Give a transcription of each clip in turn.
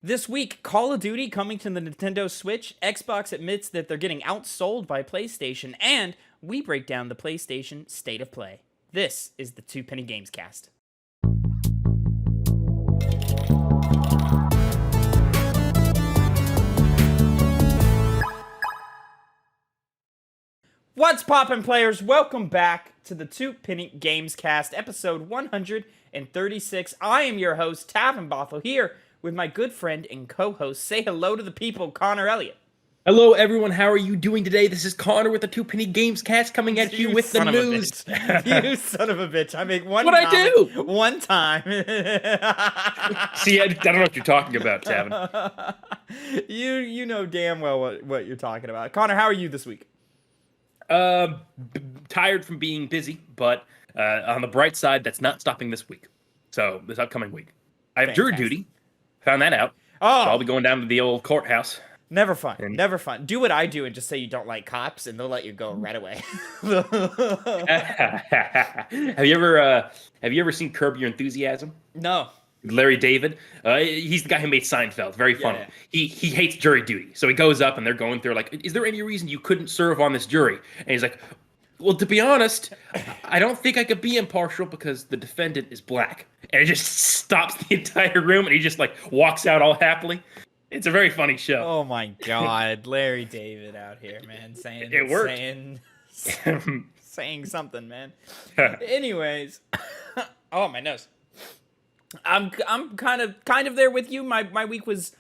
This week, Call of Duty coming to the Nintendo Switch, Xbox admits that they're getting outsold by PlayStation, and we break down the PlayStation State of Play. This is the Two Penny Gamescast. What's poppin', players? Welcome back to the Two Penny Gamescast, episode 136. I am your host, Tavin Bothel, here with my good friend and co-host. Say hello to the people, Connor Elliott. Hello, everyone. How are you doing today? This is Connor with the Two Penny Gamescast coming at you with the news. You son of a bitch. I make one What'd I do? One time. See, I don't know what you're talking about, Tavin. You know damn well what you're talking about. Connor, how are you this week? Tired from being busy, but on the bright side, that's not stopping this week. So, this upcoming week. I have jury duty. Found that out. Oh. So I'll be going down to the old courthouse. Never fun. Never fun. Do what I do and just say you don't like cops, and they'll let you go right away. Have you ever seen Curb Your Enthusiasm? No. Larry David. He's the guy who made Seinfeld. Very funny. Yeah. He hates jury duty. So he goes up and they're going through like, is there any reason you couldn't serve on this jury? And he's like, well, to be honest, I don't think I could be impartial because the defendant is black. And it just stops the entire room and he just like walks out all happily. It's a very funny show. Oh my God, Larry David out here, man, saying it worked. saying something, man. Anyways, oh my nose. I'm kind of there with you. My week was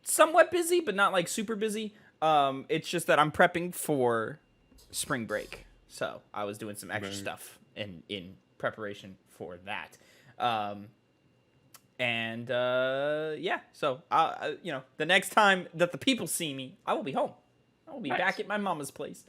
somewhat busy, but not like super busy. It's just that I'm prepping for spring break, so I was doing some extra stuff in preparation for that. Yeah, so the next time that the people see me, I will be home. I will be back at my mama's place.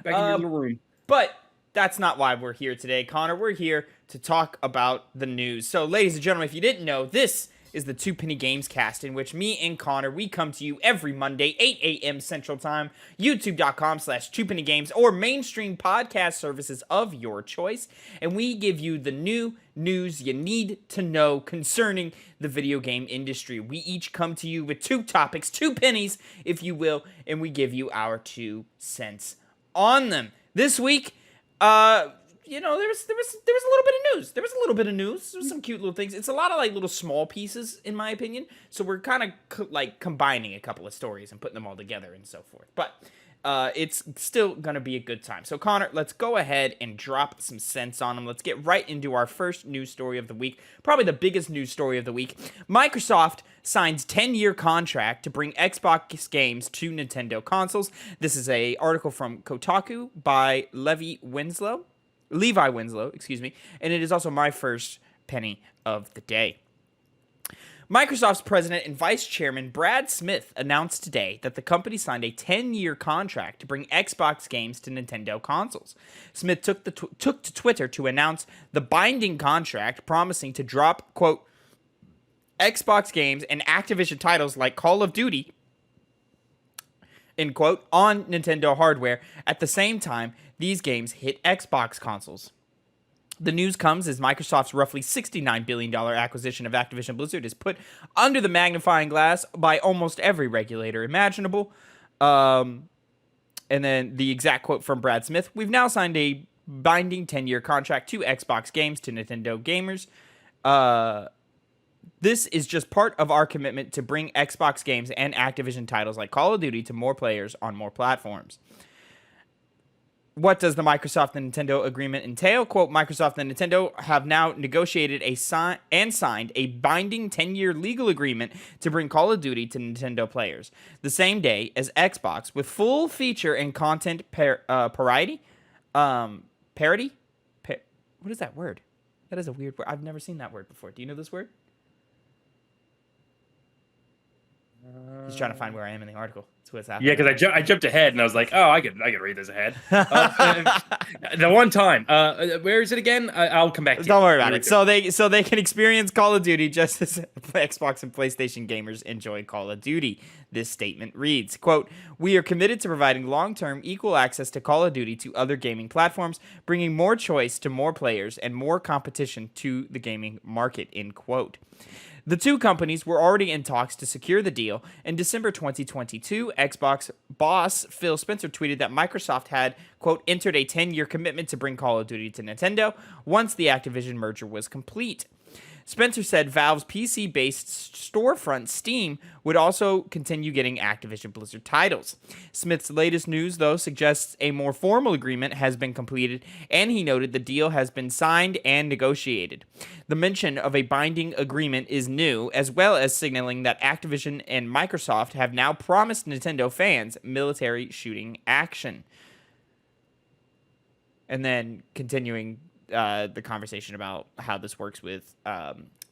Back in your little room. But that's not why we're here today, Connor. We're here to talk about the news. So, ladies and gentlemen, if you didn't know, this is the Two Penny Gamescast, in which me and Connor, we come to you every Monday, 8 a.m. Central Time, youtube.com/2pennygames, or mainstream podcast services of your choice, and we give you the new news you need to know concerning the video game industry. We each come to you with two topics, two pennies, if you will, and we give you our 2 cents on them. This week, there was a little bit of news. There was some cute little things. It's a lot of like little small pieces, in my opinion. So we're kind of like combining a couple of stories and putting them all together and so forth. But it's still gonna be a good time. So Connor, let's go ahead and drop some sense on them. Let's get right into our first news story of the week. Probably the biggest news story of the week. Microsoft signs 10-year contract to bring Xbox games to Nintendo consoles. This is a article from Kotaku by Levi Winslow, and it is also my first penny of the day. Microsoft's president and vice chairman Brad Smith announced today that the company signed a 10-year contract to bring Xbox games to Nintendo consoles. Smith took to Twitter to announce the binding contract, promising to drop, quote, Xbox games and Activision titles like Call of Duty, end quote, on Nintendo hardware at the same time these games hit Xbox consoles. The news comes as Microsoft's roughly $69 billion acquisition of Activision Blizzard is put under the magnifying glass by almost every regulator imaginable. And then the exact quote from Brad Smith: "We've now signed a binding 10-year contract to Xbox games to Nintendo gamers. This is just part of our commitment to bring Xbox games and Activision titles like Call of Duty to more players on more platforms." What does the Microsoft and Nintendo agreement entail? Quote, Microsoft and Nintendo have now negotiated and signed a binding 10-year legal agreement to bring Call of Duty to Nintendo players the same day as Xbox, with full feature and content parity? What is that word? That is a weird word. I've never seen that word before. Do you know this word? He's trying to find where I am in the article. That's what's happening. Yeah, because I jumped ahead and I was like, oh, I could read this ahead. The one time, where is it again? I'll come back to Don't worry about it. So they can experience Call of Duty just as Xbox and PlayStation gamers enjoy Call of Duty. This statement reads, quote, "We are committed to providing long-term equal access to Call of Duty to other gaming platforms, bringing more choice to more players and more competition to the gaming market," end quote. The two companies were already in talks to secure the deal. In December 2022, Xbox boss Phil Spencer tweeted that Microsoft had, quote, entered a 10-year commitment to bring Call of Duty to Nintendo once the Activision merger was complete. Spencer said Valve's PC-based storefront Steam would also continue getting Activision Blizzard titles. Smith's latest news, though, suggests a more formal agreement has been completed, and he noted the deal has been signed and negotiated. The mention of a binding agreement is new, as well as signaling that Activision and Microsoft have now promised Nintendo fans military shooting action. And then continuing the conversation about how this works with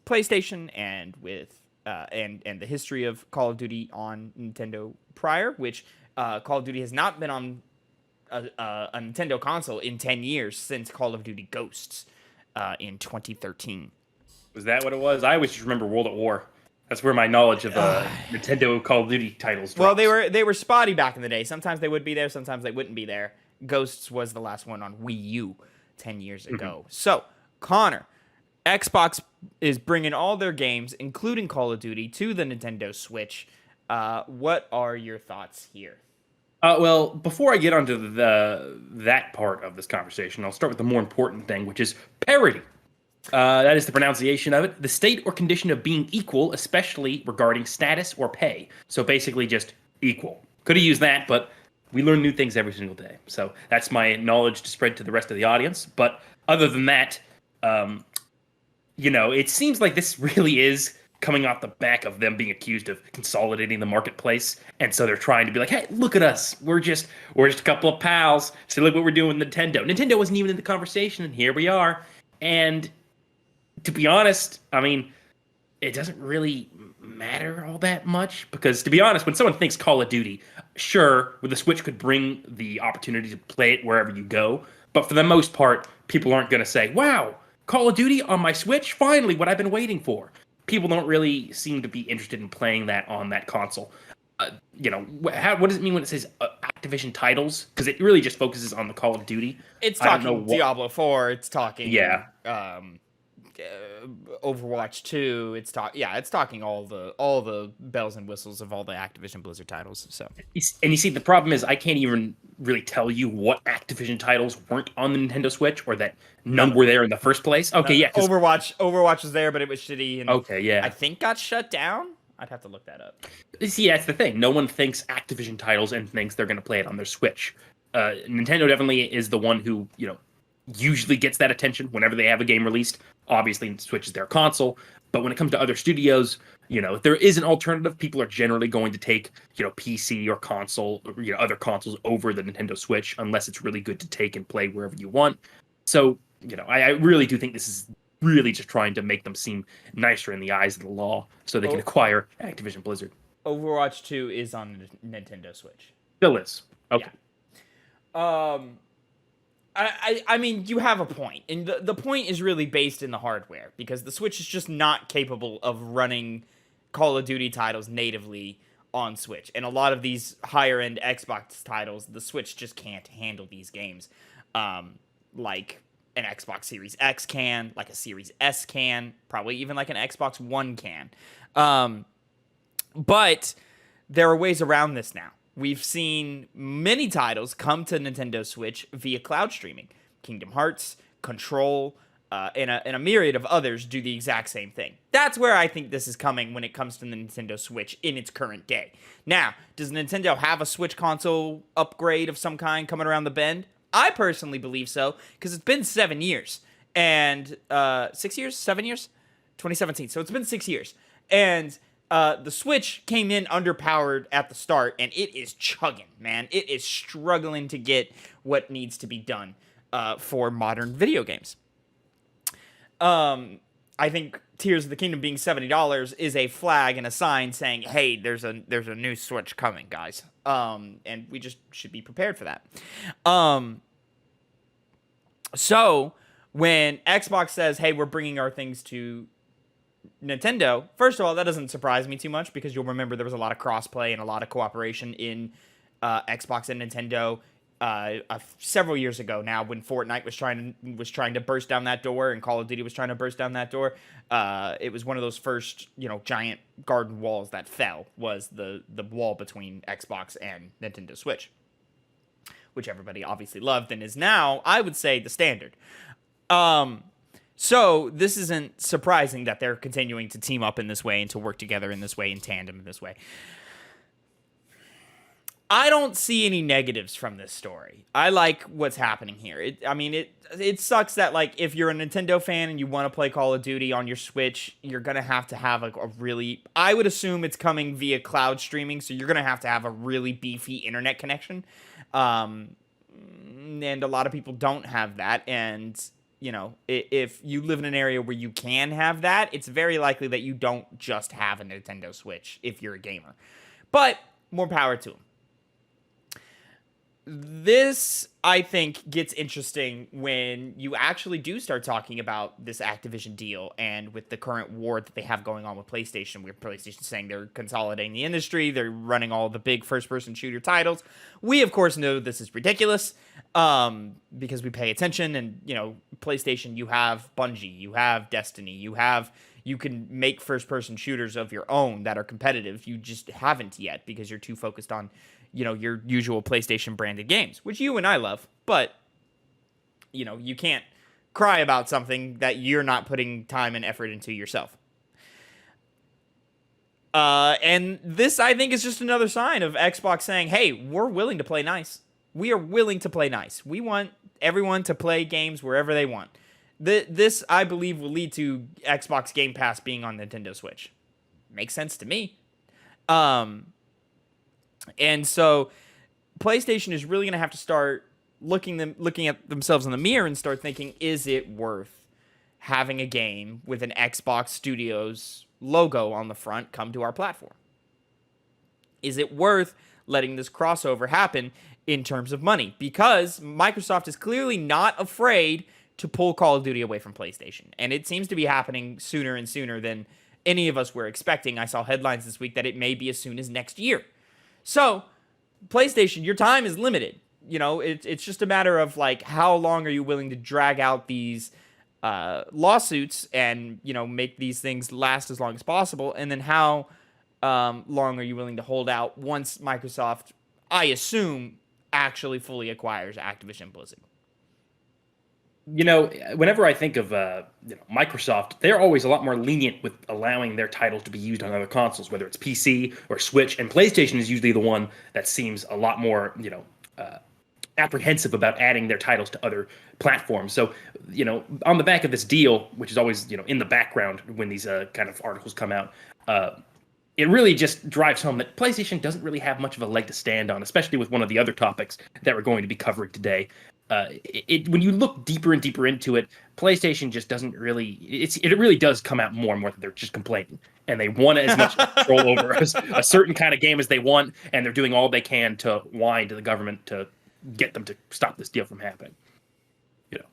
PlayStation and with and the history of Call of Duty on Nintendo prior, which Call of Duty has not been on a Nintendo console in 10 years since Call of Duty Ghosts in 2013. Was that what it was? I always just remember World at War. That's where my knowledge of Nintendo Call of Duty titles drops. Well, they were spotty back in the day. Sometimes they would be there, sometimes they wouldn't be there. Ghosts was the last one on Wii U 10 years ago. Mm-hmm. So, Connor, Xbox is bringing all their games, including Call of Duty, to the Nintendo Switch. What are your thoughts here? Well, before I get onto that part of this conversation, I'll start with the more important thing, which is parity. That is the pronunciation of it. The state or condition of being equal, especially regarding status or pay. So basically just equal. Could have used that, but we learn new things every single day. So that's my knowledge to spread to the rest of the audience. But other than that, it seems like this really is coming off the back of them being accused of consolidating the marketplace. And so they're trying to be like, hey, look at us. We're just a couple of pals. So look what we're doing with Nintendo. Nintendo wasn't even in the conversation, and here we are. And to be honest, I mean, it doesn't really matter all that much, because to be honest, when someone thinks Call of Duty, sure, the Switch could bring the opportunity to play it wherever you go, but for the most part, people aren't going to say, wow, Call of Duty on my Switch? Finally, what I've been waiting for. People don't really seem to be interested in playing that on that console. What does it mean when it says Activision titles? Because it really just focuses on the Call of Duty. It's talking Diablo 4, it's talking Overwatch 2, it's talking all the bells and whistles of all the Activision Blizzard titles. So, and you see, the problem is I can't even really tell you what Activision titles weren't on the Nintendo Switch, or that none were there in the first place. Okay, yeah, Overwatch was there, but it was shitty. And okay, yeah, I think got shut down. I'd have to look that up. See, that's the thing. No one thinks Activision titles and thinks they're going to play it on their Switch. Nintendo definitely is the one who usually gets that attention whenever they have a game released. Obviously, Switch is their console, but when it comes to other studios, if there is an alternative, people are generally going to take, PC or console, or, other consoles over the Nintendo Switch, unless it's really good to take and play wherever you want. So, I really do think this is really just trying to make them seem nicer in the eyes of the law, so they can acquire Activision Blizzard. Overwatch 2 is on Nintendo Switch. Still is. Okay. Yeah. I mean, you have a point, and the point is really based in the hardware, because the Switch is just not capable of running Call of Duty titles natively on Switch, and a lot of these higher-end Xbox titles, the Switch just can't handle these games, like an Xbox Series X can, like a Series S can, probably even like an Xbox One can, but there are ways around this now. We've seen many titles come to Nintendo Switch via cloud streaming. Kingdom Hearts, Control, and a myriad of others do the exact same thing. That's where I think this is coming when it comes to the Nintendo Switch in its current day. Now, does Nintendo have a Switch console upgrade of some kind coming around the bend? I personally believe so, because it's been 7 years. And 6 years? 7 years? 2017. So it's been 6 years. And the Switch came in underpowered at the start, and it is chugging, man. It is struggling to get what needs to be done for modern video games. I think Tears of the Kingdom being $70 is a flag and a sign saying, hey, there's a new Switch coming, guys. And we just should be prepared for that. So when Xbox says, hey, we're bringing our things to Nintendo, first of all, that doesn't surprise me too much, because you'll remember there was a lot of crossplay and a lot of cooperation in Xbox and Nintendo several years ago now, when Fortnite was trying to burst down that door and Call of Duty was trying to burst down that door. It was one of those first, giant garden walls that fell, was the wall between Xbox and Nintendo Switch, which everybody obviously loved and is now, I would say, the standard. So this isn't surprising that they're continuing to team up in this way and to work together in this way, in tandem in this way. I don't see any negatives from this story. I like what's happening here. It sucks that, like, if you're a Nintendo fan and you want to play Call of Duty on your Switch, you're going to have a really... I would assume it's coming via cloud streaming, so you're going to have a really beefy internet connection. And a lot of people don't have that, and... if you live in an area where you can have that, it's very likely that you don't just have a Nintendo Switch if you're a gamer. But more power to them. This, I think, gets interesting when you actually do start talking about this Activision deal, and with the current war that they have going on with PlayStation, where PlayStation's saying they're consolidating the industry, they're running all the big first-person shooter titles. We, of course, know this is ridiculous, because we pay attention, and, PlayStation, you have Bungie, you have Destiny, you can make first-person shooters of your own that are competitive. You just haven't yet, because you're too focused on your usual PlayStation branded games, which you and I love, but, you can't cry about something that you're not putting time and effort into yourself. And this, I think, is just another sign of Xbox saying, hey, we're willing to play nice. We are willing to play nice. We want everyone to play games wherever they want. This, I believe, will lead to Xbox Game Pass being on Nintendo Switch. Makes sense to me. And so PlayStation is really going to have to start looking at themselves in the mirror and start thinking, is it worth having a game with an Xbox Studios logo on the front come to our platform? Is it worth letting this crossover happen in terms of money? Because Microsoft is clearly not afraid to pull Call of Duty away from PlayStation. And it seems to be happening sooner and sooner than any of us were expecting. I saw headlines this week that it may be as soon as next year. So, PlayStation, your time is limited. It's just a matter of, like, how long are you willing to drag out these lawsuits and, make these things last as long as possible, and then how long are you willing to hold out once Microsoft, I assume, actually fully acquires Activision Blizzard? Whenever I think of Microsoft, they're always a lot more lenient with allowing their titles to be used on other consoles, whether it's PC or Switch. And PlayStation is usually the one that seems a lot more, apprehensive about adding their titles to other platforms. So, on the back of this deal, which is always, in the background when these kind of articles come out, it really just drives home that PlayStation doesn't really have much of a leg to stand on, especially with one of the other topics that we're going to be covering today. When you look deeper and deeper into it, PlayStation just doesn't really. It really does come out more and more that they're just complaining, and they want as much control over a certain kind of game as they want, and they're doing all they can to whine to the government to get them to stop this deal from happening. They're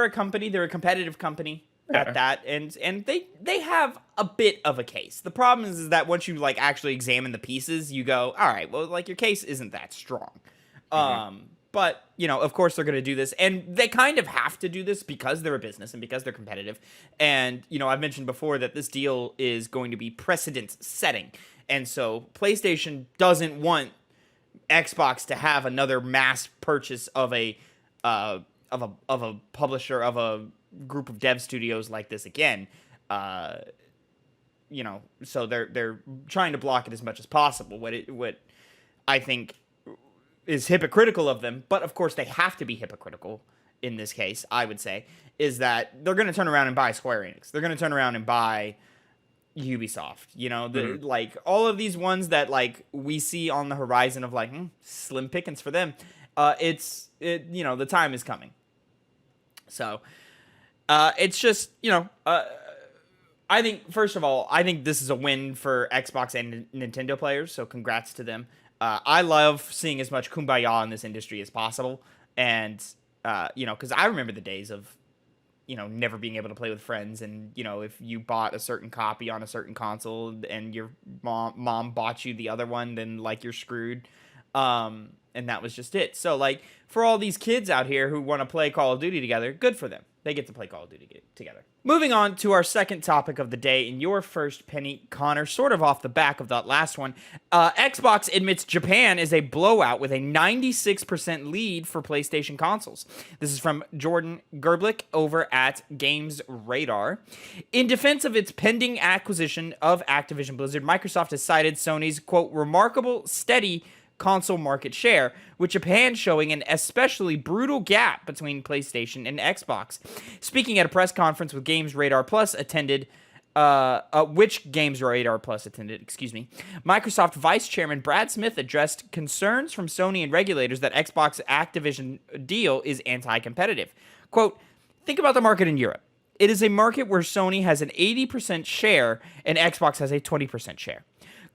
a company. They're a competitive company at that, and they have a bit of a case. The problem is that once you actually examine the pieces, you go, all right, well, your case isn't that strong. But of course they're going to do this, and they kind of have to do this because they're a business and because they're competitive. And I've mentioned before that this deal is going to be precedent setting, and so PlayStation doesn't want Xbox to have another mass purchase of a publisher, of a group of dev studios like this again. So they're trying to block it as much as possible. What I think is hypocritical of them, but of course they have to be hypocritical in this case, I would say, is that they're going to turn around and buy Square Enix. They're going to turn around and buy Ubisoft. All of these ones that we see on the horizon of slim pickings for them. The time is coming. So it's just, I think, first of all, I think this is a win for Xbox and Nintendo players, so congrats to them. I love seeing as much kumbaya in this industry as possible, and, because I remember the days of never being able to play with friends, and if you bought a certain copy on a certain console and your mom bought you the other one, then like you're screwed. And that was just it. So like for all these kids out here who want to play Call of Duty together, good for them. They get to play Call of Duty together. Moving on to our second topic of the day, in your first penny, Connor, sort of off the back of that last one, Xbox admits Japan is a blowout with a 96% lead for PlayStation consoles. This is from Jordan Gerblick over at Games Radar. In defense of its pending acquisition of Activision Blizzard, Microsoft has cited Sony's, quote, remarkable steady console market share, with Japan showing an especially brutal gap between PlayStation and Xbox. Speaking at a press conference with Games Radar Plus attended, Microsoft Vice Chairman Brad Smith addressed concerns from Sony and regulators that Xbox Activision deal is anti-competitive. Quote, think about the market in Europe. It is a market where Sony has an 80% share and Xbox has a 20% share.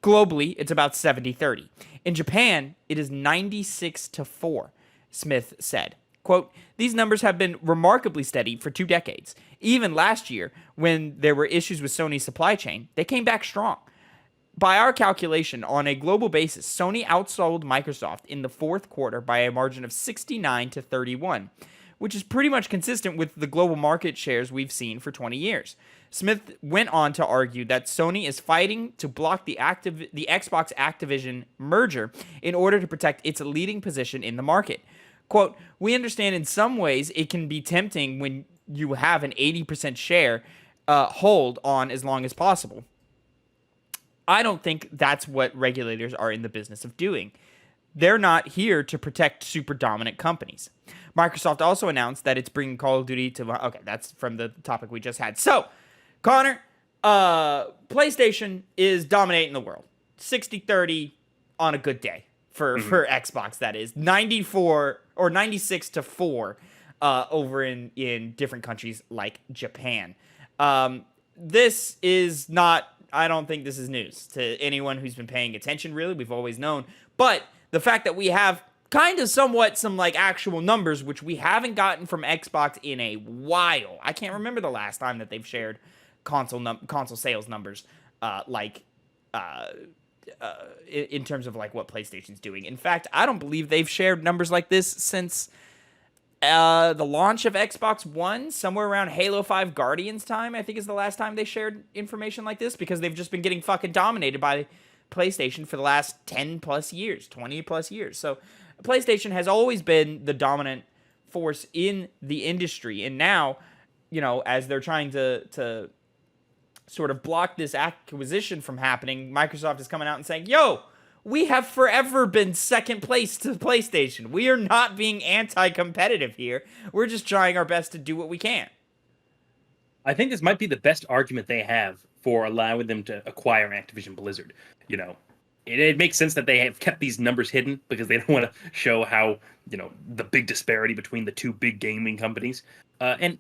Globally, it's about 70-30. In Japan, it is 96-4, Smith said. Quote, these numbers have been remarkably steady for 2 decades. Even last year, when there were issues with Sony's supply chain, they came back strong. By our calculation, on a global basis, Sony outsold Microsoft in the fourth quarter by a margin of 69-31, which is pretty much consistent with the global market shares we've seen for 20 years. Smith went on to argue that Sony is fighting to block the Xbox Activision merger in order to protect its leading position in the market. Quote, we understand in some ways it can be tempting when you have an 80% share hold on as long as possible. I don't think that's what regulators are in the business of doing. They're not here to protect super dominant companies. Microsoft also announced that it's bringing Call of Duty to... Okay, that's from the topic we just had. So, Connor, PlayStation is dominating the world. 60-30 on a good day for Xbox, that is. 94 or 96-4 over in different countries like Japan. This is not... I don't think this is news to anyone who's been paying attention, really. We've always known. But the fact that we have kind of somewhat some like actual numbers, which we haven't gotten from Xbox in a while. I can't remember the last time that they've shared console sales numbers in terms of like what PlayStation's doing. In fact, I don't believe they've shared numbers like this since the launch of Xbox One, somewhere around Halo 5 Guardians time, I think is the last time they shared information like this, because they've just been getting fucking dominated by PlayStation for the last 10 plus years, 20 plus years. So PlayStation has always been the dominant force in the industry. And now, as they're trying to sort of block this acquisition from happening, Microsoft is coming out and saying, yo, we have forever been second place to PlayStation. We are not being anti-competitive here. We're just trying our best to do what we can. I think this might be the best argument they have for allowing them to acquire Activision Blizzard. It makes sense that they have kept these numbers hidden because they don't want to show how, the big disparity between the two big gaming companies. And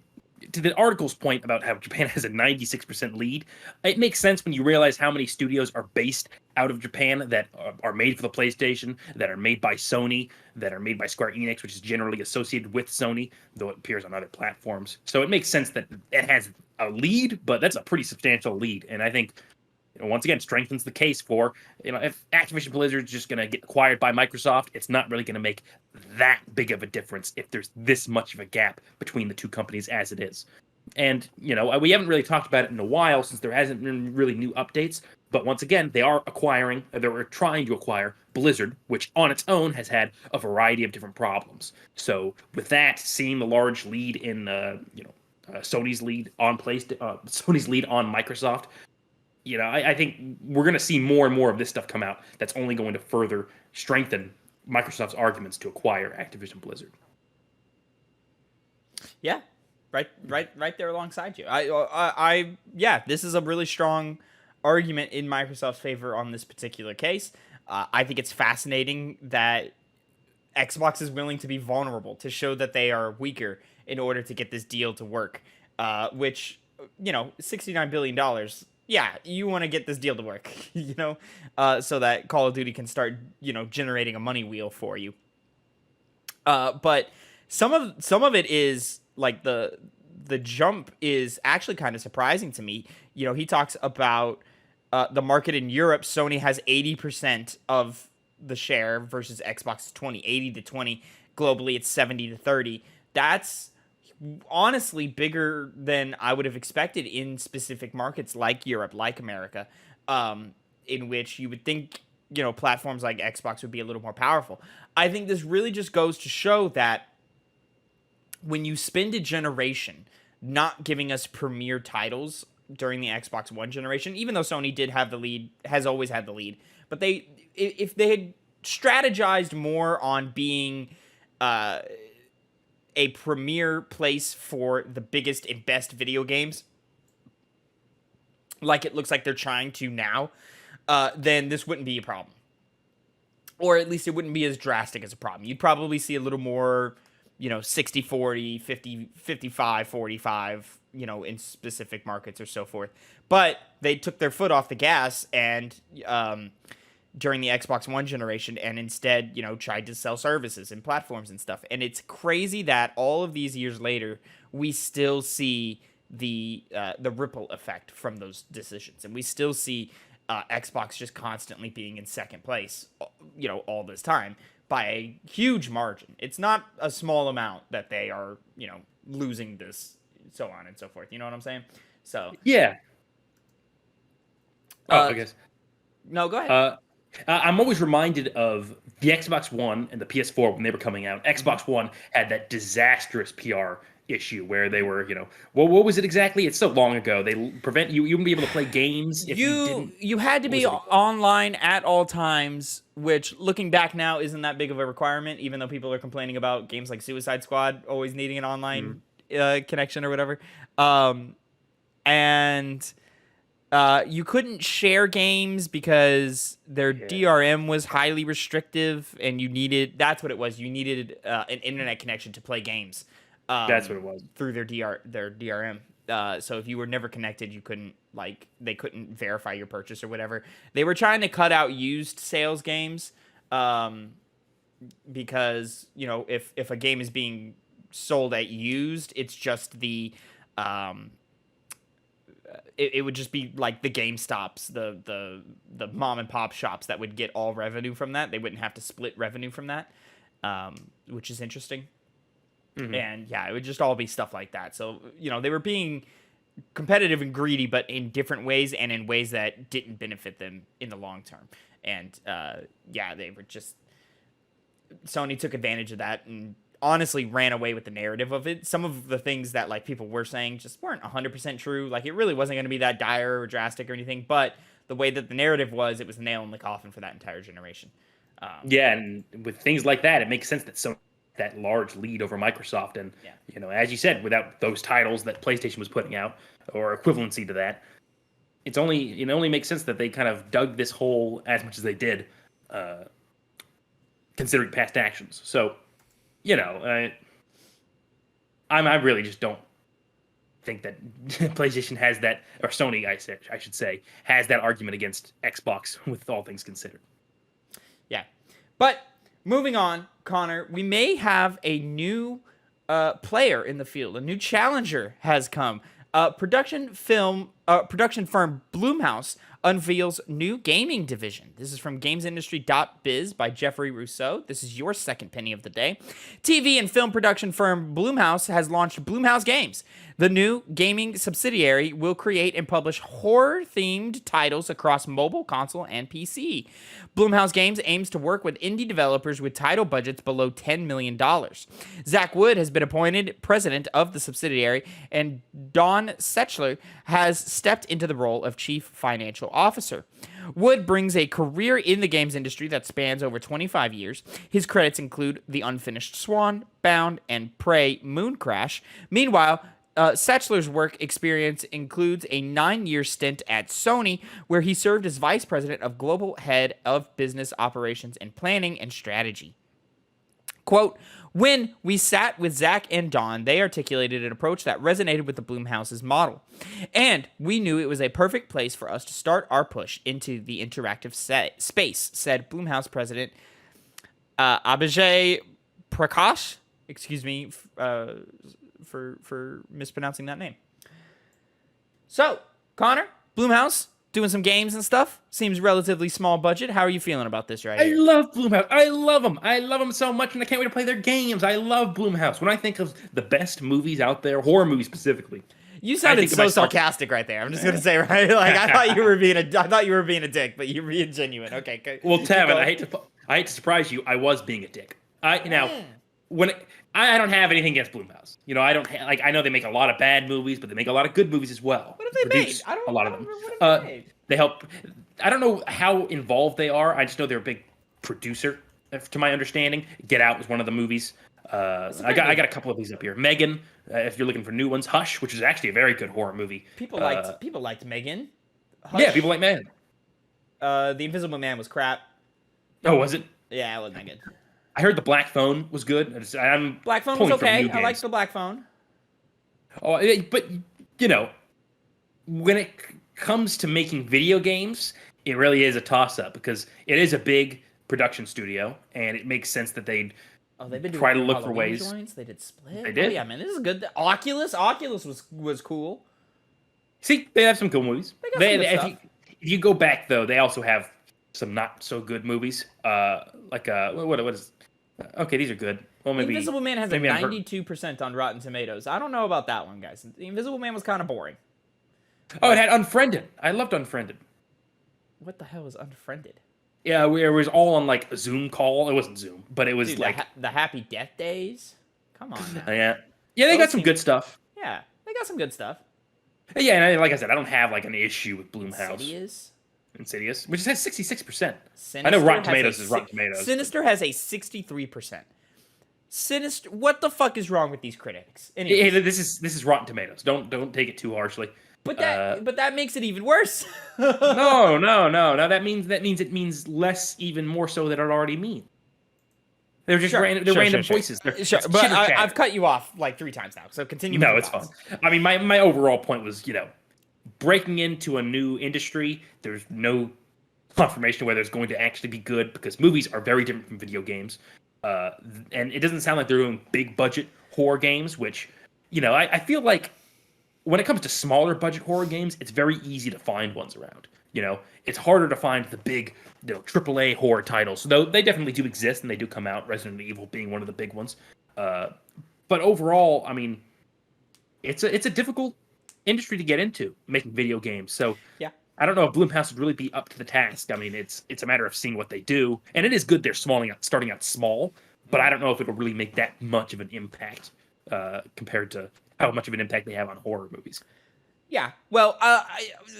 to the article's point about how Japan has a 96% lead, it makes sense when you realize how many studios are based out of Japan that are made for the PlayStation, that are made by Sony, that are made by Square Enix, which is generally associated with Sony, though it appears on other platforms. So it makes sense that it has a lead, but that's a pretty substantial lead. And I think, once again, strengthens the case for, if Activision Blizzard is just going to get acquired by Microsoft, it's not really going to make that big of a difference if there's this much of a gap between the two companies as it is. And, we haven't really talked about it in a while since there hasn't been really new updates. But once again, they are trying to acquire Blizzard, which on its own has had a variety of different problems. So with that, seeing the large lead in, Sony's lead on Sony's lead on Microsoft, I think we're going to see more and more of this stuff come out that's only going to further strengthen Microsoft's arguments to acquire Activision Blizzard. Yeah, right there alongside you. This is a really strong argument in Microsoft's favor on this particular case. I think it's fascinating that Xbox is willing to be vulnerable to show that they are weaker in order to get this deal to work, which, $69 billion. Yeah, you want to get this deal to work, so that Call of Duty can start, generating a money wheel for you. But some of it is like the the jump is actually kind of surprising to me. You know, he talks about the market in Europe. Sony has 80% of the share versus Xbox 80 to 20. Globally, it's 70 to 30. That's honestly bigger than I would have expected in specific markets like Europe, like America, in which you would think, you know, platforms like Xbox would be a little more powerful. I think this really just goes to show that when you spend a generation not giving us premier titles during the Xbox One generation, even though Sony did have the lead, has always had the lead, but if they had strategized more on being a premier place for the biggest and best video games, like it looks like they're trying to now, then this wouldn't be a problem. Or at least it wouldn't be as drastic as a problem. You'd probably see a little more, you know, 60-40, 55-45, you know, in specific markets or so forth. But they took their foot off the gas and during the Xbox One generation and instead, you know, tried to sell services and platforms and stuff. And it's crazy that all of these years later, we still see the ripple effect from those decisions. And we still see Xbox just constantly being in second place, you know, all this time by a huge margin. It's not a small amount that they are, you know, losing this, so on and so forth. You know what I'm saying? So yeah. I guess. No, go ahead. I'm always reminded of the Xbox One and the PS4 when they were coming out. Xbox One had that disastrous PR issue where they were, you know, what was it exactly? It's so long ago. They prevent you wouldn't be able to play games if you had to be online at all times, which looking back now isn't that big of a requirement, even though people are complaining about games like Suicide Squad always needing an online connection or whatever. And you couldn't share games because their DRM was highly restrictive, and that's what it was. You needed an internet connection to play games. That's what it was. Through their DRM. So if you were never connected, you couldn't, like, they couldn't verify your purchase or whatever. They were trying to cut out used sales games, because, you know, if a game is being sold at used, it's just the it would just be like the GameStops, the mom and pop shops that would get all revenue from that. They wouldn't have to split revenue from that, which is interesting. And yeah, it would just all be stuff like that. So, you know, they were being competitive and greedy, but in different ways and in ways that didn't benefit them in the long term. And yeah, they were just, Sony took advantage of that and honestly ran away with the narrative of it. Some of the things that, like, people were saying just weren't 100% true. Like, it really wasn't going to be that dire or drastic or anything, but the way that the narrative was, it was the nail in the coffin for that entire generation. Yeah, and with things like that, it makes sense that Sony that large lead over Microsoft, and you know, as you said, without those titles that PlayStation was putting out or equivalency to that, it only makes sense that they kind of dug this hole as much as they did, considering past actions. So, you know, I really just don't think that PlayStation has that, or Sony, I should say, has that argument against Xbox with all things considered. Yeah, but moving on, Connor, we may have a new player in the field. A new challenger has come. Production firm Blumhouse unveils new gaming division. This is from GamesIndustry.biz by Jeffrey Rousseau. This is your second penny of the day. TV and film production firm Blumhouse has launched Blumhouse Games. The new gaming subsidiary will create and publish horror-themed titles across mobile, console, and PC. Blumhouse Games aims to work with indie developers with title budgets below $10 million. Zach Wood has been appointed president of the subsidiary, and Don Setchler has stepped into the role of chief financial officer. Wood brings a career in the games industry that spans over 25 years. His credits include The Unfinished Swan, Bound, and Prey Moon Crash. Meanwhile, Setchler's work experience includes a 9-year stint at Sony, where he served as vice president of global head of business operations and planning and strategy. Quote, when we sat with Zach and Don, they articulated an approach that resonated with the Blumhouse's model. And we knew it was a perfect place for us to start our push into the interactive space, said Blumhouse president Abhijay Prakash. Excuse me for mispronouncing that name. So, Connor, Blumhouse, doing some games and stuff. Seems relatively small budget. How are you feeling about this right here? I love Blumhouse. I love them. I love them so much, and I can't wait to play their games. I love Blumhouse. When I think of the best movies out there, horror movies specifically. You sounded so sarcastic right there. I'm just gonna say, right? Like I thought you were being a dick, but you're being genuine. Okay. Well, Tavin, I hate to surprise you. I was being a dick. I don't have anything against Blumhouse. You know, I don't like. I know they make a lot of bad movies, but they make a lot of good movies as well. What have they made? A lot of them. What have they made? They help. I don't know how involved they are. I just know they're a big producer, to my understanding. Get Out was one of the movies. I got a couple of these up here. Megan, if you're looking for new ones. Hush, which is actually a very good horror movie. People liked Megan. Hush. Yeah, people like Megan. The Invisible Man was crap. Oh, was it? Yeah, it wasn't that good. I heard the Black Phone was good. Black Phone was okay. I liked the Black Phone. Oh, but you know, when it comes to making video games, it really is a toss-up because it is a big production studio, and it makes sense that they'd been try to look for ways. Joints. They did Split. They did. Oh, yeah, man, this is good. Oculus was cool. See, they have some cool movies. They got some good stuff. If you go back though, they also have some not so good movies. What is? Okay, these are good. Well, maybe The Invisible Man has a 92% on Rotten Tomatoes. I don't know about that one, guys. The Invisible Man was kind of boring. Oh, it had Unfriended. I loved Unfriended. What the hell is Unfriended? Yeah, it was all on like a Zoom call. It wasn't Zoom, but it was like the Happy Death Days. Come on, man. Yeah, they got some good stuff. Yeah, they got some good stuff. Yeah, and like I said, I don't have like an issue with Blumhouse. Insidious, which has 66%. I know Rotten Tomatoes is Rotten Tomatoes. Sinister has a 63%. Sinister, what the fuck is wrong with these critics? Hey, this is Rotten Tomatoes. Don't take it too harshly. But that makes it even worse. No. That means less, even more so than it already means. They're just random voices. But I've cut you off like 3 times now, so continue. No, it's fine. I mean, my overall point was, breaking into a new industry. There's no confirmation whether it's going to actually be good because movies are very different from video games. And it doesn't sound like they're doing big budget horror games, which, I feel like when it comes to smaller budget horror games, it's very easy to find ones around. It's harder to find the big, AAA horror titles. Though they definitely do exist and they do come out, Resident Evil being one of the big ones. But overall, I mean, it's a difficult industry to get into, making video games. So yeah, I don't know if Blumhouse would really be up to the task. I mean, it's a matter of seeing what they do, and it is good they're starting out small. But I don't know if it'll really make that much of an impact compared to how much of an impact they have on horror movies. Yeah, well,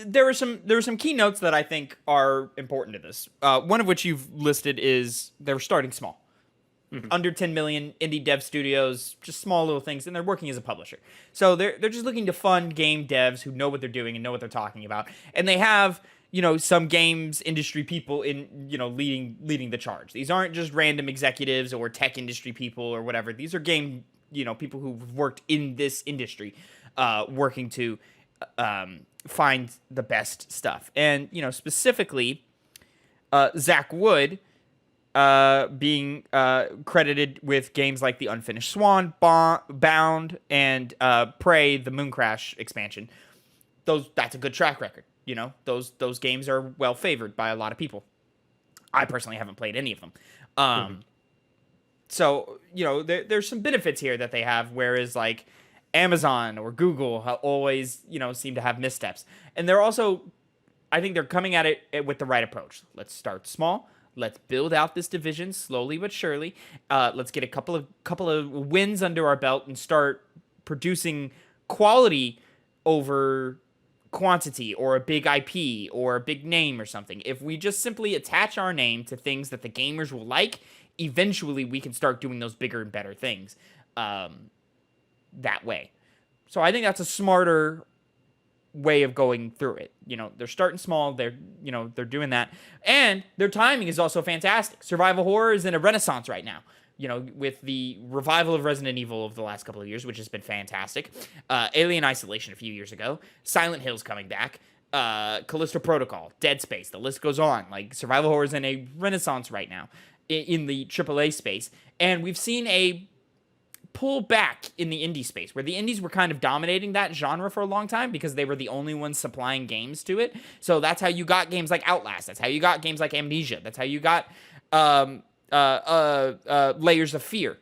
there were some key notes that I think are important to this. One of which you've listed is they're starting small. Mm-hmm. Under 10 million indie dev studios, just small little things, and they're working as a publisher. So they're just looking to fund game devs who know what they're doing and know what they're talking about. And they have, some games industry people in, leading the charge. These aren't just random executives or tech industry people or whatever. These are game, people who've worked in this industry, working to find the best stuff. And, specifically, Zach Wood, being credited with games like the Unfinished Swan, Bound, and Prey, the Mooncrash expansion. That's a good track record. Those games are well favored by a lot of people. I personally haven't played any of them. So, there's some benefits here that they have, whereas like Amazon or Google always, seem to have missteps. And they're also, I think they're coming at it with the right approach. Let's start small. Let's build out this division slowly but surely. Let's get a couple of wins under our belt and start producing quality over quantity or a big IP or a big name or something. If we just simply attach our name to things that the gamers will like, eventually we can start doing those bigger and better things that way. So I think that's a smarter way of going through it. They're starting small, they're doing that, and their timing is also fantastic. Survival horror is in a renaissance right now, with the revival of Resident Evil of the last couple of years, which has been fantastic. Alien Isolation a few years ago, Silent Hill's coming back, Callisto Protocol, Dead Space, the list goes on. Like, survival horror is in a renaissance right now in the AAA space, and we've seen a pull back in the indie space, where the indies were kind of dominating that genre for a long time because they were the only ones supplying games to it. So that's how you got games like Outlast. That's how you got games like Amnesia. That's how you got Layers of Fear.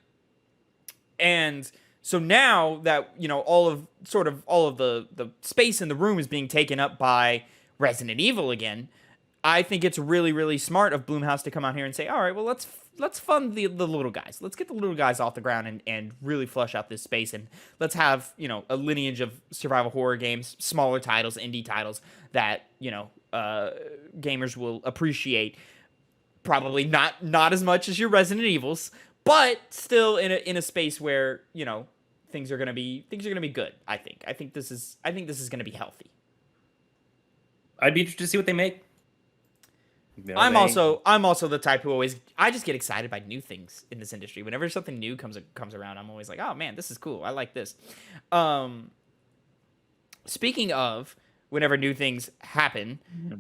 And so now that, all of the space in the room is being taken up by Resident Evil again, I think it's really, really smart of Blumhouse to come out here and say, all right, well, let's fund the little guys. Let's get the little guys off the ground and really flush out this space. And let's have, a lineage of survival horror games, smaller titles, indie titles that, gamers will appreciate. Probably not as much as your Resident Evils, but still in a space where, things are gonna be good. I think this is gonna be healthy. I'd be interested to see what they make. I'm also the type who I just get excited by new things in this industry. Whenever something new comes around, I'm always like, oh man, this is cool. I like this. Speaking of whenever new things happen,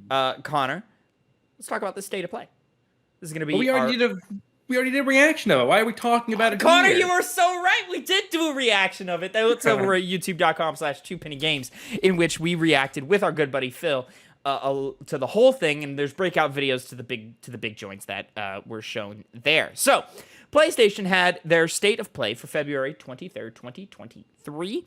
Connor, let's talk about the state of play. This is gonna be. We already did a reaction of it. Why are we talking about it? Connor, here? You were so right. We did do a reaction of it. That's over at youtube.com/2pennygames, in which we reacted with our good buddy Phil to the whole thing, and there's breakout videos to the big joints that were shown there. So, PlayStation had their state of play for February 23rd, 2023,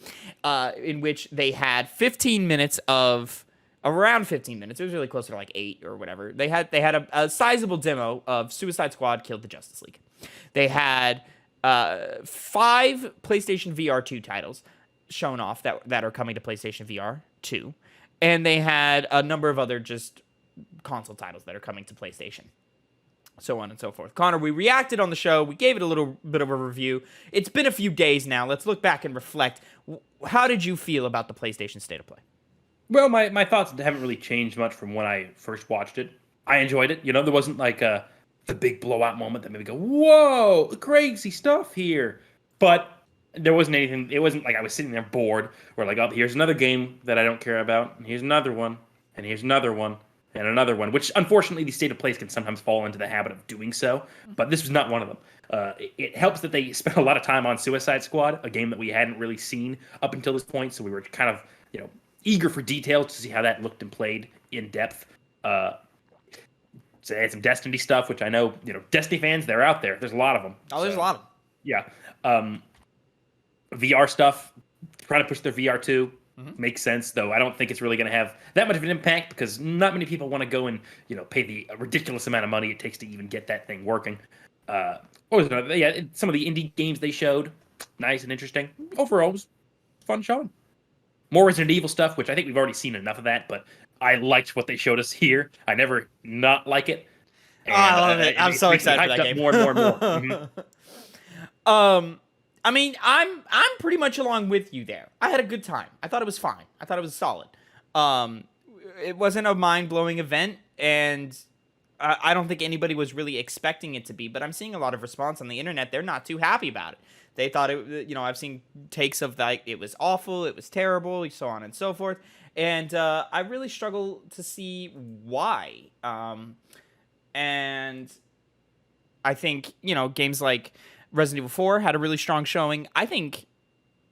in which they had 15 minutes of. Around 15 minutes. It was really closer to like 8 or whatever. They had a sizable demo of Suicide Squad Killed the Justice League. They had 5 PlayStation VR 2 titles shown off that are coming to PlayStation VR 2. And they had a number of other just console titles that are coming to PlayStation. So on and so forth. Connor, we reacted on the show. We gave it a little bit of a review. It's been a few days now. Let's look back and reflect. How did you feel about the PlayStation State of Play? Well, my thoughts haven't really changed much from when I first watched it. I enjoyed it. There wasn't like the big blowout moment that made me go, whoa, crazy stuff here. But there wasn't anything. It wasn't like I was sitting there bored or like, oh, here's another game that I don't care about. And here's another one. And here's another one. And another one, which unfortunately these state of plays can sometimes fall into the habit of doing so. But this was not one of them. It helps that they spent a lot of time on Suicide Squad, a game that we hadn't really seen up until this point. So we were kind of, eager for details to see how that looked and played in depth. So they had some Destiny stuff, which I know, Destiny fans, they're out there. There's a lot of them. Oh, there's a lot of them. Yeah. VR stuff, trying to push their VR 2 makes sense, though I don't think it's really going to have that much of an impact because not many people want to go and, pay the ridiculous amount of money it takes to even get that thing working. Some of the indie games they showed, nice and interesting. Overall, it was fun showing. More Resident Evil stuff, which I think we've already seen enough of that, but I liked what they showed us here. I never not like it. And, I love it. I'm so excited for that game. More and more. I mean, I'm pretty much along with you there. I had a good time. I thought it was fine. I thought it was solid. It wasn't a mind-blowing event, and I don't think anybody was really expecting it to be, but I'm seeing a lot of response on the internet. They're not too happy about it. They thought it, I've seen takes of like, it was awful, it was terrible, so on and so forth. And I really struggle to see why. And I think, games like Resident Evil 4 had a really strong showing. I think,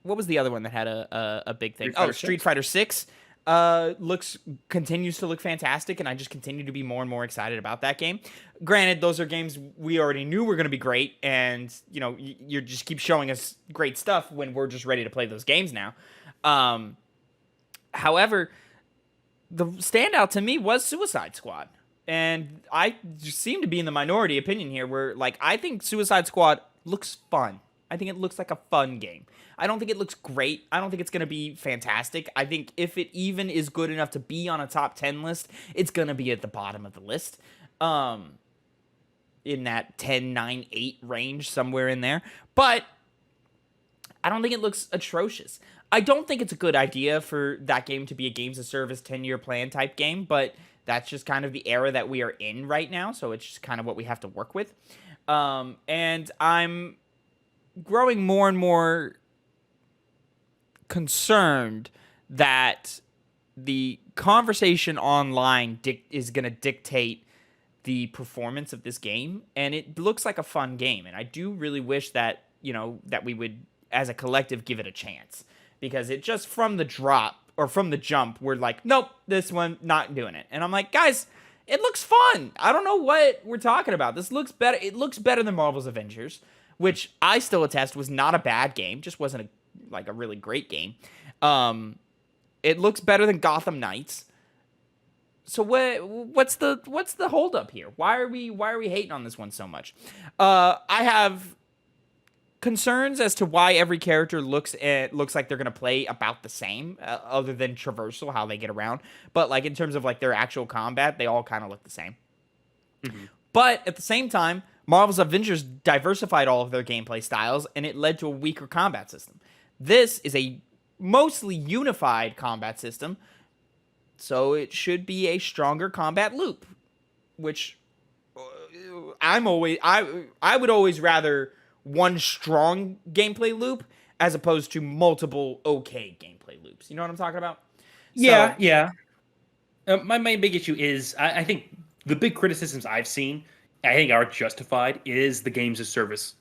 what was the other one that had a big thing? Street Fighter 6 continues to look fantastic, and I just continue to be more and more excited about that game. Granted, those are games we already knew were going to be great, and you just keep showing us great stuff when we're just ready to play those games now. However, the standout to me was Suicide Squad, and I just seem to be in the minority opinion here, where I think Suicide Squad looks fun. I think it looks like a fun game. I don't think it looks great. I don't think it's going to be fantastic. I think if it even is good enough to be on a top 10 list, it's going to be at the bottom of the list. In that 10, 9, 8 range, somewhere in there. But I don't think it looks atrocious. I don't think it's a good idea for that game to be a games of service 10-year plan type game, but that's just kind of the era that we are in right now, so it's just kind of what we have to work with. And I'm growing more and more concerned that the conversation online is going to dictate the performance of this game, and it looks like a fun game, and I do really wish that that we would as a collective give it a chance, because it just from the jump, we're like, nope, this one not doing it. And I'm like, guys, it looks fun. I don't know what we're talking about. This looks better. It looks better than Marvel's Avengers, which I still attest was not a bad game, just wasn't a really great game. It looks better than Gotham Knights. So what's the holdup here? Why are we hating on this one so much? I have concerns as to why every character looks like they're gonna play about the same, other than traversal, how they get around. But like in terms of like their actual combat, they all kind of look the same. Mm-hmm. But at the same time, Marvel's Avengers diversified all of their gameplay styles, and it led to a weaker combat system. This is a mostly unified combat system, so it should be a stronger combat loop, which I would always rather one strong gameplay loop as opposed to multiple okay gameplay loops. You know what I'm talking about? Yeah, yeah. My main big issue is I think the big criticisms I've seen, I think are justified, is the games as service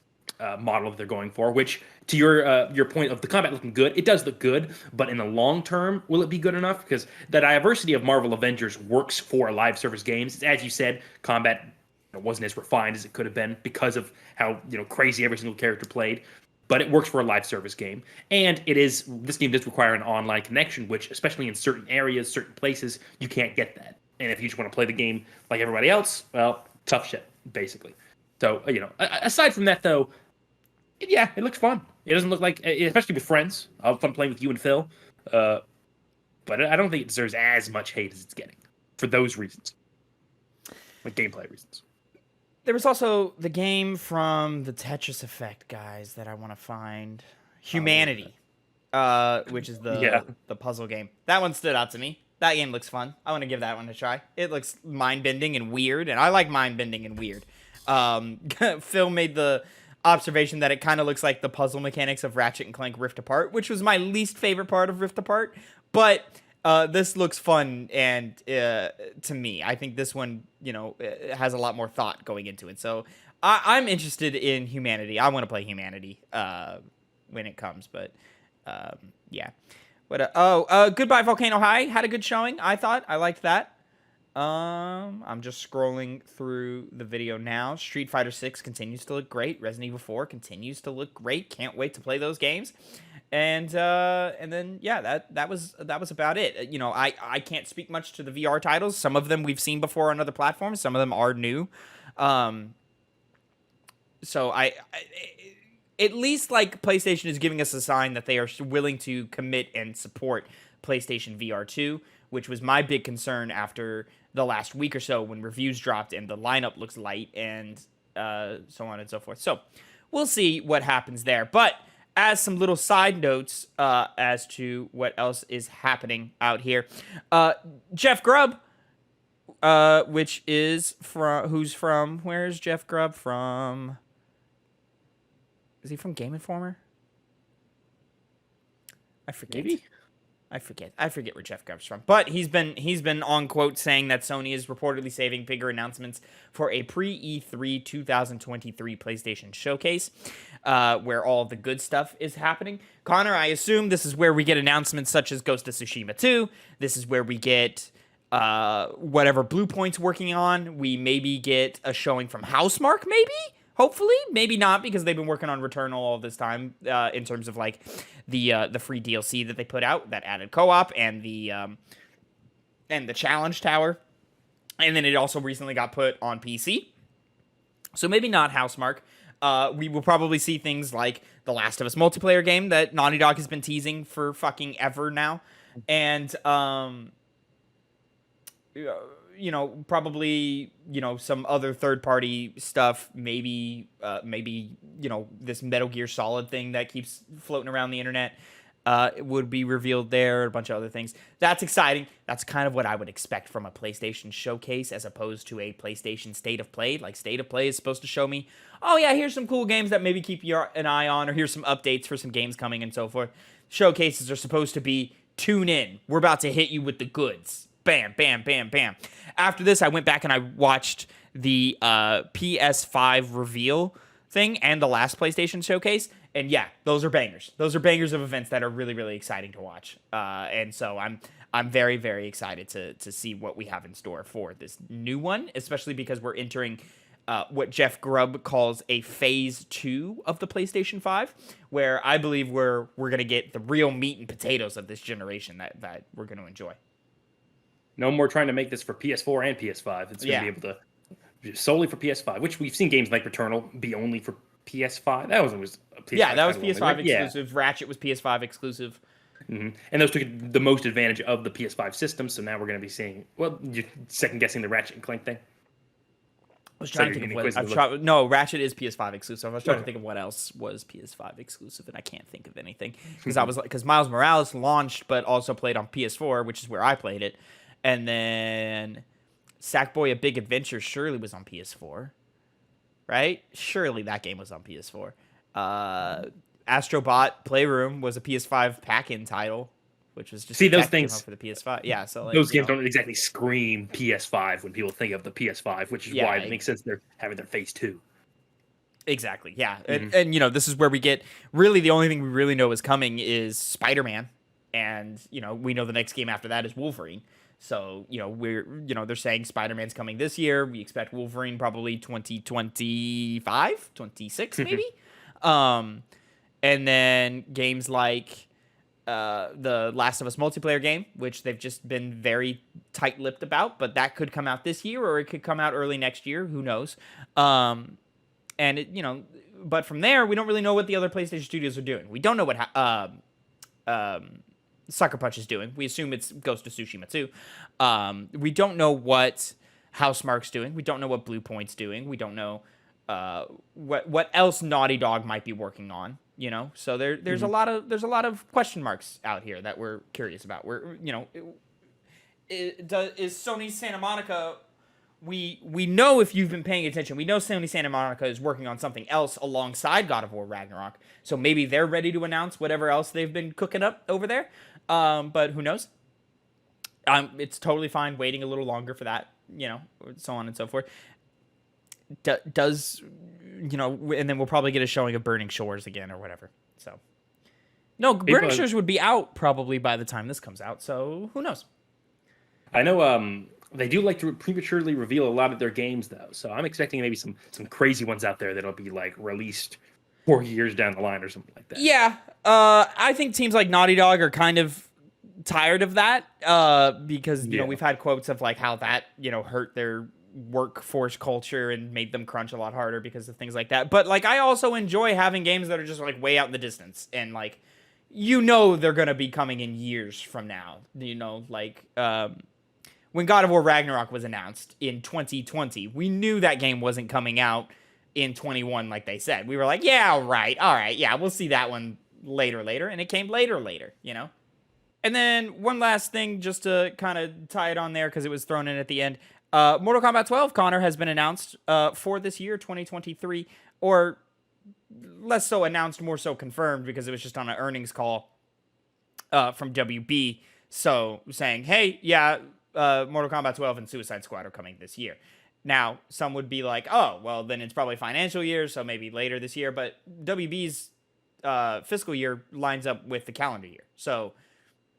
model that they're going for, which to your point of the combat looking good, it does look good, but in the long term, will it be good enough? Because the diversity of Marvel Avengers works for live service games. As you said, combat wasn't as refined as it could have been because of how crazy every single character played, but it works for a live service game. And this game does require an online connection, which especially in certain areas, certain places, you can't get that. And if you just want to play the game like everybody else, well, tough shit, basically. So, aside from that, though, yeah, it looks fun. It doesn't look like, especially with friends, I'll have fun playing with you and Phil. But I don't think it deserves as much hate as it's getting for those reasons, like gameplay reasons. There was also the game from the Tetris Effect guys that I want to find. Humanity, which is the puzzle game. That one stood out to me. That game looks fun. I want to give that one a try. It looks mind-bending and weird, and I like mind-bending and weird. Phil made the observation that it kind of looks like the puzzle mechanics of Ratchet and Clank Rift Apart, which was my least favorite part of Rift Apart. But this looks fun, and to me, I think this one, has a lot more thought going into it. So I'm interested in Humanity. I want to play Humanity when it comes, but yeah. Goodbye Volcano High had a good showing. I thought I liked that. I'm just scrolling through the video now. Street Fighter 6 continues to look great. Resident Evil 4 continues to look great. Can't wait to play those games. And then yeah, that was about it. I can't speak much to the VR titles. Some of them we've seen before on other platforms. Some of them are new. So I at least like PlayStation is giving us a sign that they are willing to commit and support PlayStation VR 2, which was my big concern after the last week or so when reviews dropped and the lineup looks light and so on and so forth. So we'll see what happens there. But as some little side notes as to what else is happening out here, Jeff Grubb, which is where's Jeff Grubb from? Is he from Game Informer? I forget. Maybe. I forget where Jeff Grubb's from. But he's been on quote saying that Sony is reportedly saving bigger announcements for a pre-E3 2023 PlayStation showcase, where all the good stuff is happening. Connor, I assume this is where we get announcements such as Ghost of Tsushima 2. This is where we get whatever Blue Point's working on. We maybe get a showing from Housemarque, maybe? Hopefully, maybe not, because they've been working on Returnal all this time in terms of like the free DLC that they put out that added co-op and the challenge tower, and then it also recently got put on PC. So maybe not Housemarque. We will probably see things like the Last of Us multiplayer game that Naughty Dog has been teasing for fucking ever now, and probably, some other third-party stuff, maybe, this Metal Gear Solid thing that keeps floating around the internet would be revealed there, a bunch of other things. That's exciting. That's kind of what I would expect from a PlayStation showcase as opposed to a PlayStation State of Play. Like, State of Play is supposed to show me, oh yeah, here's some cool games that maybe keep an eye on, or here's some updates for some games coming and so forth. Showcases are supposed to be, tune in. We're about to hit you with the goods. Bam, bam, bam, bam. After this, I went back and I watched the PS5 reveal thing and the last PlayStation showcase, And yeah, those are bangers. Those are bangers of events that are really, really exciting to watch. And so I'm very, very excited to see what we have in store for this new one, especially because we're entering what Jeff Grubb calls a phase 2 of the PlayStation 5, where I believe we're gonna get the real meat and potatoes of this generation that we're gonna enjoy. No more trying to make this for PS4 and PS5. It's going to be able to solely for PS5, which we've seen games like Returnal be only for PS5. That was a PS5 that was PS5 only, right? exclusive. Ratchet was PS5 exclusive. Mm-hmm. And those took the most advantage of the PS5 system. So now we're going to be seeing, well, you're second guessing the Ratchet and Clank thing. I was trying to think of what. No, Ratchet is PS5 exclusive. I was trying to think of what else was PS5 exclusive, and I can't think of anything because Miles Morales launched, but also played on PS4, which is where I played it, and then Sackboy: A Big Adventure surely was on PS4, right? Surely that game was on PS4. Astrobot Playroom was a PS5 pack-in title, which was just those things for the PS5. Yeah, so like, those games don't exactly scream PS5 when people think of the PS5, which is why it makes sense they're having their phase 2. Exactly. Yeah, and this is where we get really the only thing we really know is coming is Spider-Man, and we know the next game after that is Wolverine. So they're saying Spider-Man's coming this year. We expect Wolverine probably 2025, 26 maybe. And then games like the Last of Us multiplayer game, which they've just been very tight-lipped about, but that could come out this year or it could come out early next year. Who knows? And but from there, we don't really know what the other PlayStation studios are doing. We don't know what Sucker Punch is doing. We assume it's Ghost of Tsushima too. We don't know what Housemarque's doing. We don't know what Blue Point's doing. We don't know what else Naughty Dog might be working on. So there's a lot of question marks out here that we're curious about. Is Sony Santa Monica? We know, if you've been paying attention, we know Sony Santa Monica is working on something else alongside God of War Ragnarok. So maybe they're ready to announce whatever else they've been cooking up over there. But who knows? It's totally fine waiting a little longer for that, so on and so forth. And then we'll probably get a showing of Burning Shores again or whatever. So, no, Burning Shores would be out probably by the time this comes out. So who knows? I know they do like to prematurely reveal a lot of their games, though. So I'm expecting maybe some crazy ones out there that'll be like released 4 years down the line or something like that. Yeah, I think teams like Naughty Dog are kind of tired of that because we've had quotes of like how that hurt their workforce culture and made them crunch a lot harder because of things like that. But like, I also enjoy having games that are just like way out in the distance and like they're gonna be coming in years from now. When God of War Ragnarok was announced in 2020, we knew that game wasn't coming out in 21 like they said. We were like, yeah, all right, yeah, we'll see that one later, and it came later, And then one last thing, just to kind of tie it on there because it was thrown in at the end. Mortal Kombat 12, Connor, has been announced for this year, 2023, or less so announced, more so confirmed because it was just on an earnings call from WB. So saying, hey, yeah, Mortal Kombat 12 and Suicide Squad are coming this year. Now, some would be like, oh, well, then it's probably financial year, so maybe later this year. But WB's fiscal year lines up with the calendar year. So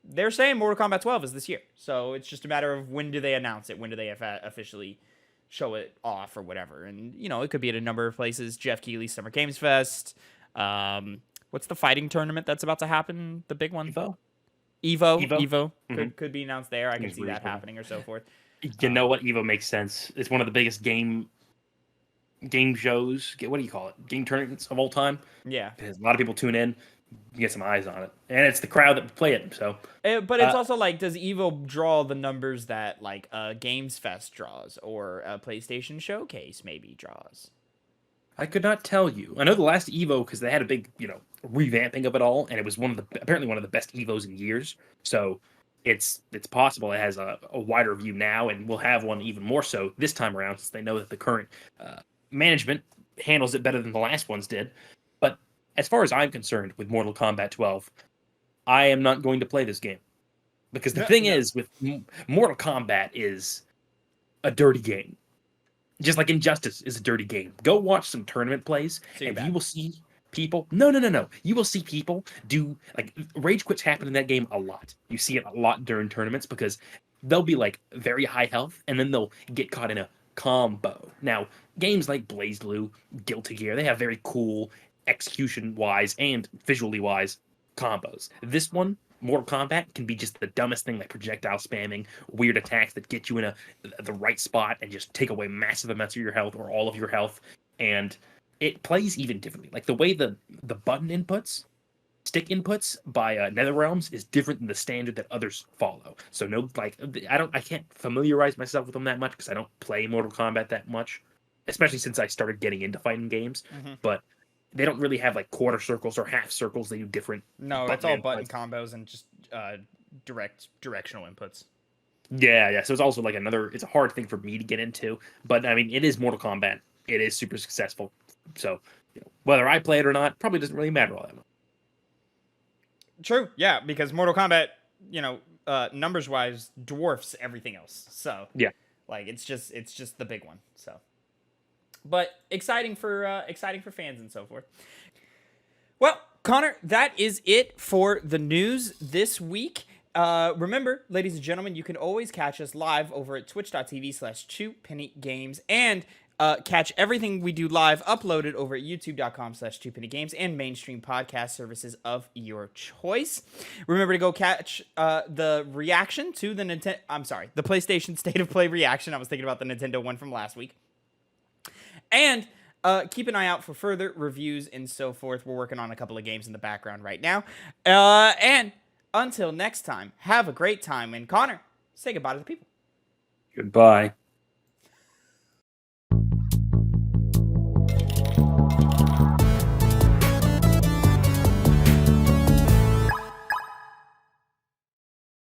they're saying Mortal Kombat 12 is this year. So it's just a matter of when do they announce it? When do they officially show it off or whatever? And, it could be at a number of places. Jeff Keighley's Summer Games Fest. What's the fighting tournament that's about to happen? The big one? Evo. Mm-hmm. Could be announced there. I can see that happening or so forth. You know what? Evo makes sense. It's one of the biggest game shows. What do you call it? Game tournaments of all time. Yeah. Because a lot of people tune in. You get some eyes on it. And it's the crowd that play it. So, but it's also like, does Evo draw the numbers that like Games Fest draws or a PlayStation Showcase maybe draws? I could not tell you. I know the last Evo, because they had a big, revamping of it all, and it was apparently one of the best Evos in years. So it's possible it has a wider view now, and we'll have one even more so this time around, since they know that the current management handles it better than the last ones did. But as far as I'm concerned with Mortal Kombat 12, I am not going to play this game. Because the thing is, with Mortal Kombat is a dirty game. Just like Injustice is a dirty game. Go watch some tournament plays, and you will see people. No. You will see people do like rage quits happen in that game a lot. You see it a lot during tournaments because they'll be like very high health and then they'll get caught in a combo. Now, games like BlazBlue, Guilty Gear, they have very cool execution wise and visually wise combos. This one, Mortal Kombat, can be just the dumbest thing, like projectile spamming, weird attacks that get you in the right spot and just take away massive amounts of your health or all of your health. And it plays even differently. Like the way the button inputs, stick inputs by NetherRealms is different than the standard that others follow. So no, like I can't familiarize myself with them that much because I don't play Mortal Kombat that much, especially since I started getting into fighting games. But they don't really have like quarter circles or half circles. They do different. No, it's all button combos and just directional inputs. Yeah. So it's also like it's a hard thing for me to get into. But I mean, it is Mortal Kombat. It is super successful. So whether I play it or not probably doesn't really matter all that much. True. Yeah, because Mortal Kombat, numbers wise dwarfs everything else. So yeah, like it's just the big one. So. But exciting for fans and so forth. Well, Connor, that is it for the news this week. Remember, ladies and gentlemen, you can always catch us live over at twitch.tv/2pennygames and catch everything we do live uploaded over at youtube.com/2pennygames and mainstream podcast services of your choice. Remember to go catch the reaction to the the PlayStation State of Play reaction. I was thinking about the Nintendo one from last week. And keep an eye out for further reviews and so forth. We're working on a couple of games in the background right now. And until next time, have a great time. And Connor, say goodbye to the people. Goodbye.